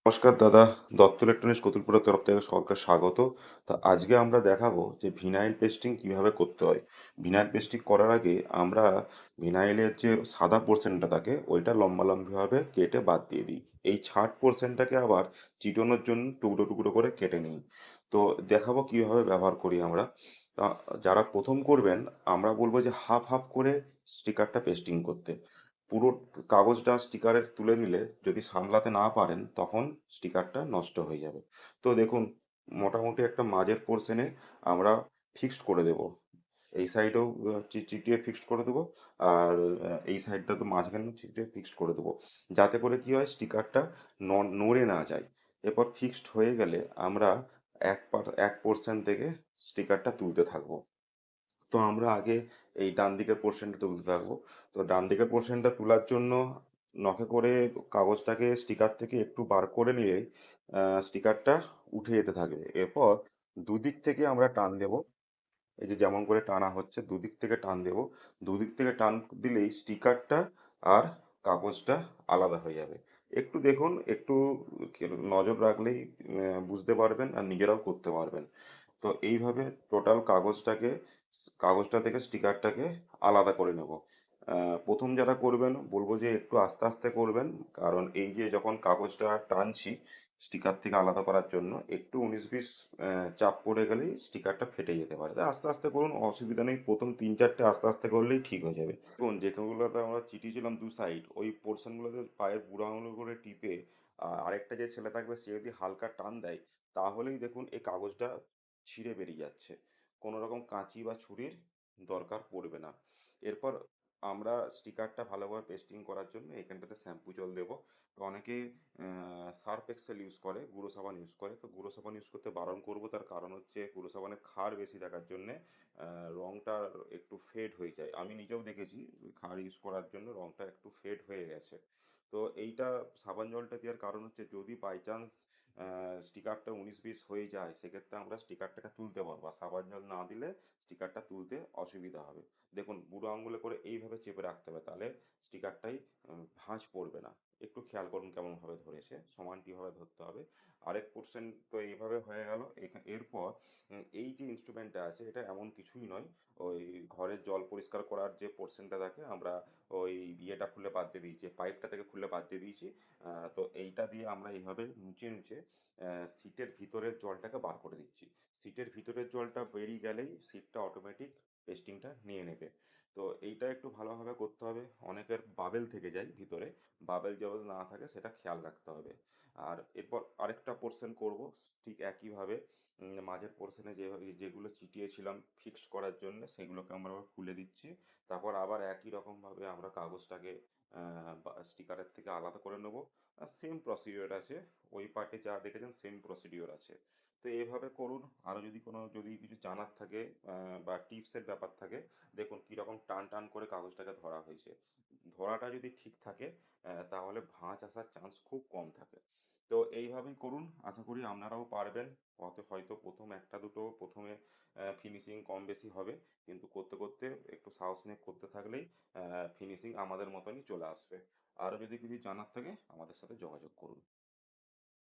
নমস্কার দাদা, দত্ত ইলেকট্রনিক্স কতুলপুরের তরফ থেকে সকলকে স্বাগত। তো আজকে আমরা দেখাবো যে ভিনাইল পেস্টিং কিভাবে করতে হয়। ভিনাইল পেস্টিং করার আগে আমরা ভিনাইলের যে সাদা পোর্শনটা থাকে ওইটা লম্বালম্বিভাবে কেটে বাদ দিয়ে দিই। এই ছাট পোর্শনটাকে আবার চিটানোর জন্য টুকরো টুকরো করে কেটে নিই। তো দেখাবো কিভাবে ব্যবহার করি আমরা। তা যারা প্রথম করবেন আমরা বলবো যে হাফ হাফ করে স্টিকারটা পেস্টিং করতে। পুরো কাগজটা স্টিকারের তুলে নিলে যদি সামলাতে না পারেন তখন স্টিকারটা নষ্ট হয়ে যাবে। তো দেখুন, মোটামুটি একটা মাঝের পোর্শনে আমরা ফিক্সড করে দেব। এই সাইডেও চিটিয়ে ফিক্সড করে দেবো। আর এই সাইডটা তো মাঝখানে চিটিয়ে ফিক্সড করে দেবো, যাতে করে কি হয় স্টিকারটা নড়ে না যায়। এরপর ফিক্সড হয়ে গেলে আমরা এক পোর্শন থেকে স্টিকারটা তুলতে থাকবো। তো আমরা আগে এই ডান দিকের পোর্শনটা তুলতে থাকবো। তো ডান দিকের পোর্শনটা তোলার জন্য নখে করে কাগজটাকে স্টিকার থেকে একটু বার করে নিয়ে স্টিকারটা উঠে যেতে থাকবে। এরপর দুদিক থেকে আমরা টান দেবো। এই যে যেমন করে টানা হচ্ছে দুদিক থেকে টান দেবো। দুদিক থেকে টান দিলেই স্টিকারটা আর কাগজটা আলাদা হয়ে যাবে। একটু দেখুন, একটু নজর রাখলেই বুঝতে পারবেন আর নিজেরাও করতে পারবেন। তো এইভাবে টোটাল কাগজটা থেকে স্টিকারটাকে আলাদা করে নেব। প্রথম যারা করবেন বলবো যে একটু আস্তে আস্তে করবেন, কারণ এই যে যখন কাগজটা টানছি স্টিকার থেকে আলাদা করার জন্য একটু ১৯-২০ চাপ পড়ে গেলেই স্টিকারটা ফেটে যেতে পারে। তাই আস্তে আস্তে করুন, অসুবিধা নেই। প্রথম ৩-৪টে আস্তে আস্তে করলেই ঠিক হয়ে যাবে। দেখুন, যেগুলোতে আমরা চিটিয়েছিলাম দু সাইড ওই পোর্শনগুলোতে পায়ের বুড়ো আঙুল করে টিপে আরেকটা যে ছেলে থাকবে সে যদি হালকা টান দেয় তাহলেই দেখুন এই কাগজটা ছিঁড়ে বেরিয়ে যাচ্ছে। কোনো রকম কাঁচি বা ছুরির দরকার পড়বে না। এরপর আমরা স্টিকারটা ভালোভাবে পেস্টিং করার জন্য এখানটাতে শ্যাম্পু জল দেবো। তো অনেকে সার্ফ এক্সেল ইউজ করে, গুঁড়ো সাবান ইউজ করে। তো গুঁড়ো সাবান ইউজ করতে বারণ করবো, তার কারণ হচ্ছে গুঁড়ো সাবানে ক্ষার বেশি থাকার জন্যে রঙটা একটু ফেড হয়ে যায়। আমি নিজেও দেখেছি ক্ষার ইউজ করার জন্য রঙটা একটু ফেড হয়ে গেছে। তো এইটা সাবান জলটা দেওয়ার কারণ হচ্ছে যদি বাই চান্স স্টিকারটা ১৯-২০ হয়ে যায় সেক্ষেত্রে আমরা স্টিকারটাকে তুলতে পারবো। আর সাবান জল না দিলে স্টিকারটা তুলতে অসুবিধা হবে। দেখুন, বুড়ো আঙুলে করে এইভাবে চেপে রাখতে হবে, তাহলে স্টিকারটাই ভাঁজ পড়বে না। একটু খেয়াল করুন কেমনভাবে ধরেছে, সমানটিভাবে ধরতে হবে। আরেক পোর্শন তো এইভাবে হয়ে গেল। এরপর এই যে ইনস্ট্রুমেন্টটা আছে এটা এমন কিছুই নয়। ওই ঘরের জল পরিষ্কার করার যে পোর্শনটা থাকে আমরা ওই ইয়েটা খুলে বাদ দিয়ে দিয়েছি, পাইপটা থেকে খুলে বাদ দিয়ে দিয়েছি। তো এইটা দিয়ে আমরা এইভাবে নুচে নুচে সিটের ভিতরের জলটাকে বার করে দিচ্ছি। সিটের ভিতরের জলটা বেরিয়ে গেলেই সিটটা অটোমেটিক পেস্টিংটা নিয়ে নেবে। তো এইটা একটু ভালোভাবে করতে হবে। অনেকের বাবেল থেকে যায় ভিতরে, বাবেল যেন না থাকে সেটা খেয়াল রাখতে হবে। আর এরপর আরেকটা পোর্শন করব ঠিক একইভাবে। মাঝের পোর্শনে যেগুলো চিটিয়েছিলাম ফিক্সড করার জন্য সেগুলোকে আমরা আবার খুলে দিচ্ছি। তারপর আবার একই রকমভাবে আমরা কাগজটাকে স্টিকারের থেকে আলাদা করে নেব। সেম প্রসিডিওর আছে, ওই পার্টে যা দেখেছেন সেম প্রসিডিওর আছে। তো এইভাবে করুন। আরও যদি কিছু জানার থাকে বা টিপসের ব্যাপার থাকে, দেখুন কীরকম টান টান করে কাগজটাকে ধরা হয়েছে। ধরাটা যদি ঠিক থাকে তাহলে ভাঁজ আসার চান্স খুব কম থাকে। তো এইভাবেই করুন, আশা করি আপনারাও পারবেন। হয়তো প্রথম একটা দুটো প্রথমে ফিনিশিং কম বেশি হবে, কিন্তু করতে করতে একটু সাহস নিয়ে করতে থাকলেই ফিনিশিং আমাদের মতনই চলে আসবে। আরও যদি কিছু জানার থাকে আমাদের সাথে যোগাযোগ করুন।